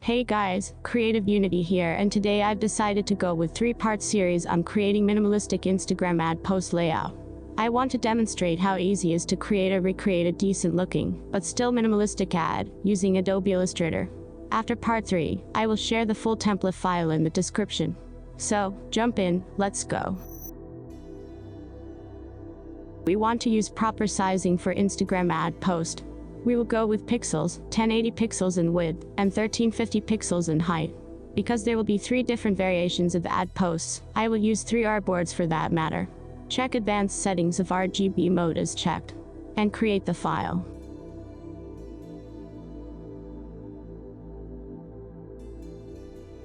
Hey guys, Creative Unity here, and today I've decided to go with 3-part series on creating minimalistic Instagram ad post layout. I want to demonstrate how easy it is to create or recreate a decent looking, but still minimalistic ad, using Adobe Illustrator. After part 3, I will share the full template file in the description. So, jump in, let's go. We want to use proper sizing for Instagram ad post. We will go with pixels, 1080 pixels in width, and 1350 pixels in height. Because there will be 3 different variations of ad posts, I will use 3 artboards for that matter. Check advanced settings if RGB mode is checked. And create the file.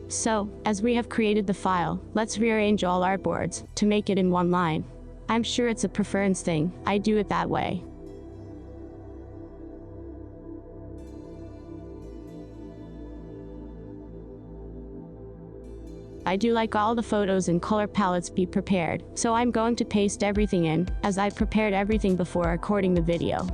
So, as we have created the file, let's rearrange all artboards, to make it in one line. I'm sure it's a preference thing, I do it that way. I do like all the photos and color palettes be prepared, so I'm going to paste everything in, as I prepared everything before recording the video.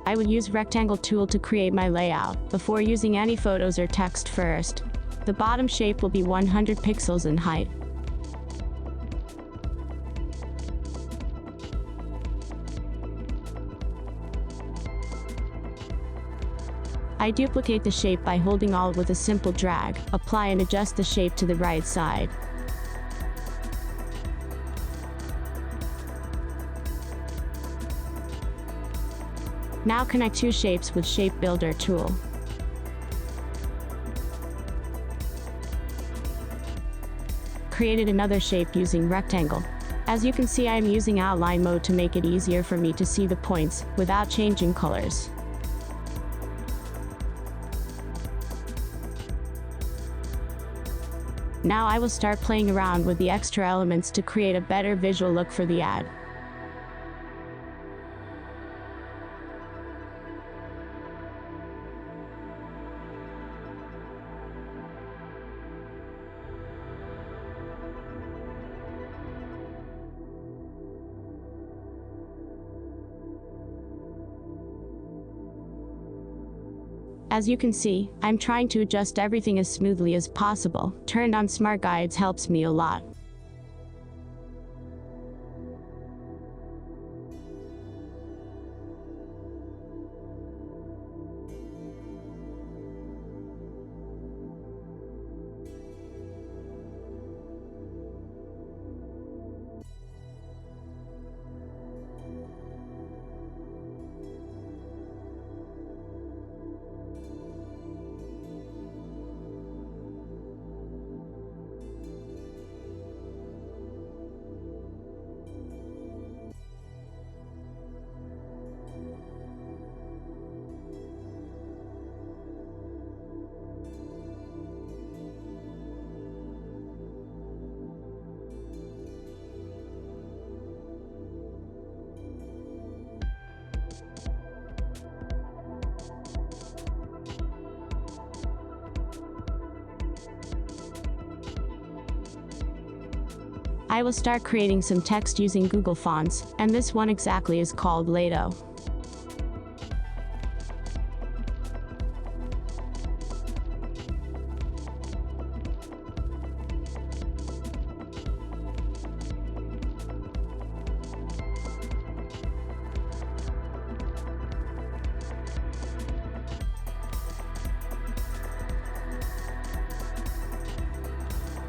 I will use rectangle tool to create my layout, before using any photos or text first. The bottom shape will be 100 pixels in height. I duplicate the shape by holding Alt with a simple drag, apply and adjust the shape to the right side. Now connect 2 shapes with Shape Builder tool. Created another shape using rectangle. As you can see, I am using outline mode to make it easier for me to see the points, without changing colors. Now I will start playing around with the extra elements to create a better visual look for the ad. As you can see, I'm trying to adjust everything as smoothly as possible. Turned on Smart Guides helps me a lot. I will start creating some text using Google Fonts, and this one exactly is called Lato.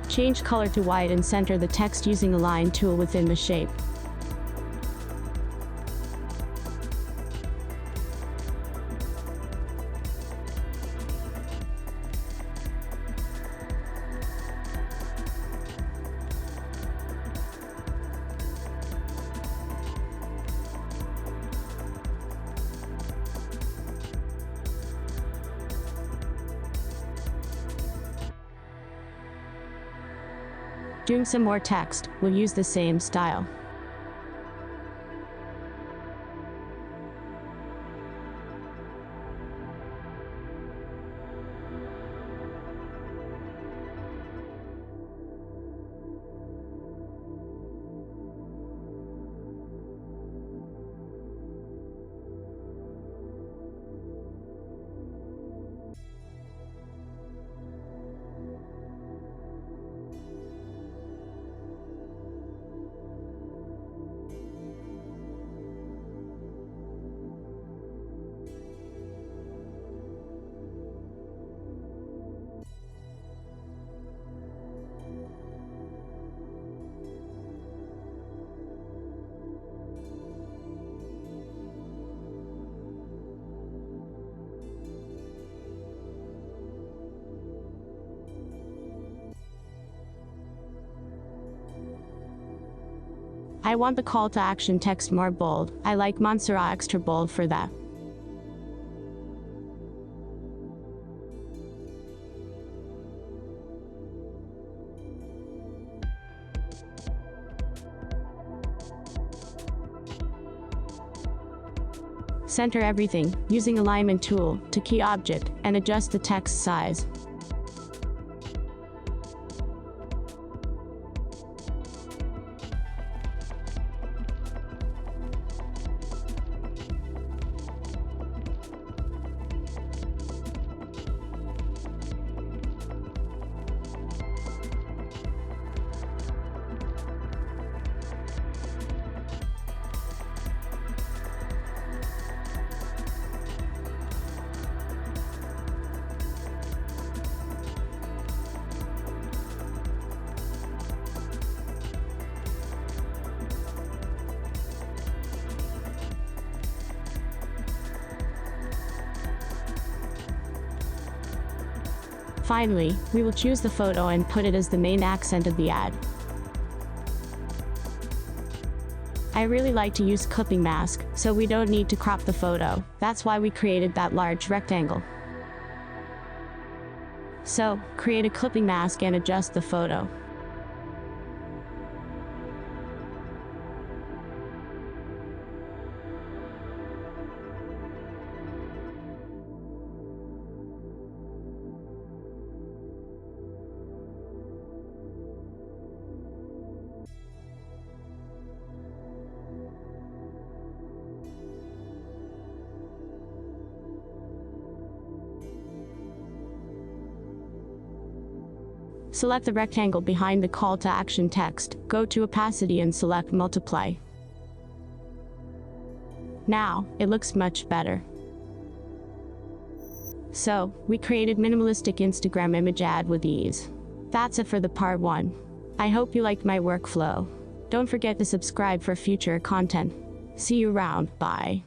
Change color to white and center the text using Align tool within the shape. Doing some more text, we'll use the same style. I want the call to action text more bold. I like Montserrat extra bold for that. Center everything, using alignment tool, to key object, and adjust the text size. Finally, we will choose the photo and put it as the main accent of the ad. I really like to use clipping mask, so we don't need to crop the photo. That's why we created that large rectangle. So, create a clipping mask and adjust the photo. Select the rectangle behind the call to action text, go to opacity and select multiply. Now, it looks much better. So, we created minimalistic Instagram image ad with ease. That's it for the part 1. I hope you liked my workflow. Don't forget to subscribe for future content. See you around, bye.